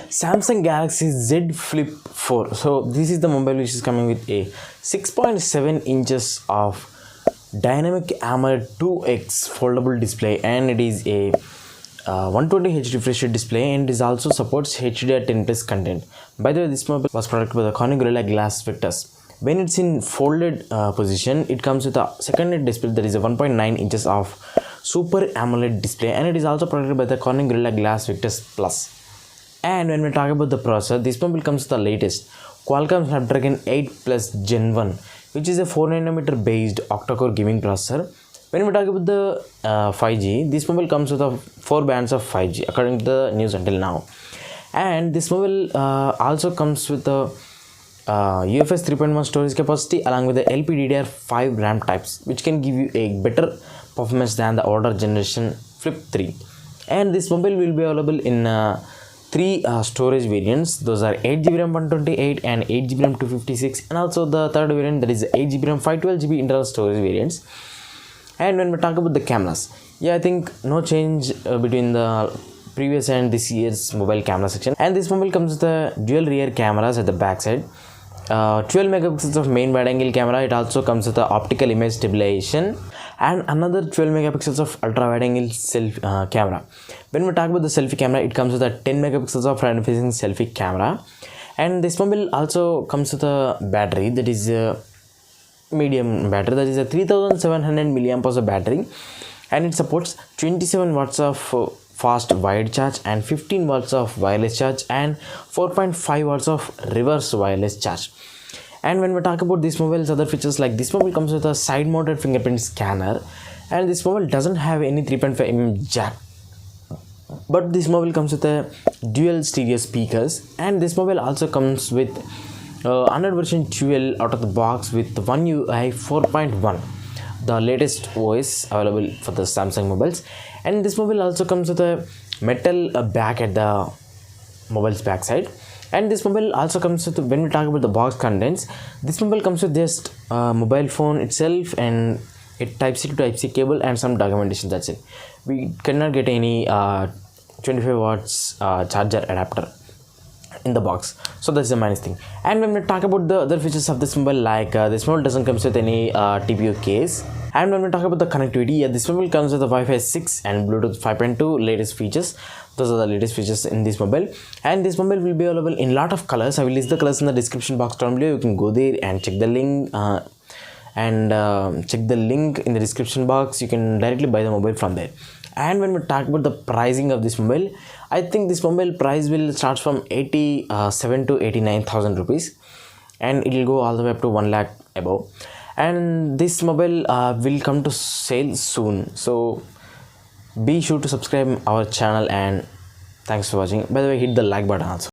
Samsung Galaxy Z Flip 4. So this is the mobile which is coming with a 6.7 inches of dynamic AMOLED 2x foldable display, and it is a 120Hz refresh rate display, and it also supports HDR10 plus content. By the way, this mobile was produced by the Corning Gorilla Glass Victus. When it's in folded position, it comes with a secondary display that is a 1.9 inches of Super AMOLED display, and it is also protected by the Corning Gorilla Glass Victus Plus. And when we talk about the processor, this mobile comes with the latest Qualcomm Snapdragon 8 Plus Gen 1, which is a 4nm based octa-core gaming processor. When we talk about the 5G, this mobile comes with 4 bands of 5G according to the news until now. And this mobile also comes with the UFS 3.1 storage capacity along with the LPDDR5 RAM types, which can give you a better performance than the older generation Flip 3. And this mobile will be available in 3 storage variants. Those are 8GB RAM 128 and 8GB RAM 256, and also the third variant, that is 8GB RAM 512GB internal storage variants. And when we talk about the cameras, I think no change between the previous and this year's mobile camera section. And this mobile comes with the dual rear cameras at the back side, 12 megapixels of main wide angle camera. It also comes with the optical image stabilization and another 12 megapixels of ultra wide angle selfie camera. When we talk about the selfie camera, it comes with a 10 megapixels of front facing selfie camera. And this mobile also comes with a battery that is a medium battery, that is a 3700 milliamp hours of battery, and it supports 27 watts of fast wired charge and 15 watts of wireless charge and 4.5 watts of reverse wireless charge. And when we talk about this mobile's other features, like this mobile comes with a side mounted fingerprint scanner, and this mobile doesn't have any 3.5mm jack, but this mobile comes with a dual stereo speakers. And this mobile also comes with Android version 12 out of the box with One UI 4.1, the latest OS available for the Samsung mobiles. And this mobile also comes with a metal back at the mobile's backside. And this mobile also comes with, when we talk about the box contents, this mobile comes with just mobile phone itself and a Type-C to Type-C cable and some documentation. That's it. We cannot get any 25 watts charger adapter in the box, so that's the minus thing. And when we talk about the other features of this mobile, like this mobile doesn't come with any TPU case. And when we talk about the connectivity, this mobile comes with the Wi-Fi 6 and Bluetooth 5.2 latest features. Those are the latest features in this mobile, and this mobile will be available in lot of colors. I will list the colors in the description box down below. You can go there and check the link check the link in the description box. You can directly buy the mobile from there. And when we talk about the pricing of this mobile, I think this mobile price will start from 87 to 89,000 rupees, and it will go all the way up to 1 lakh above. And this mobile will come to sale soon, so be sure to subscribe our channel, and thanks for watching. By the way, hit the like button also.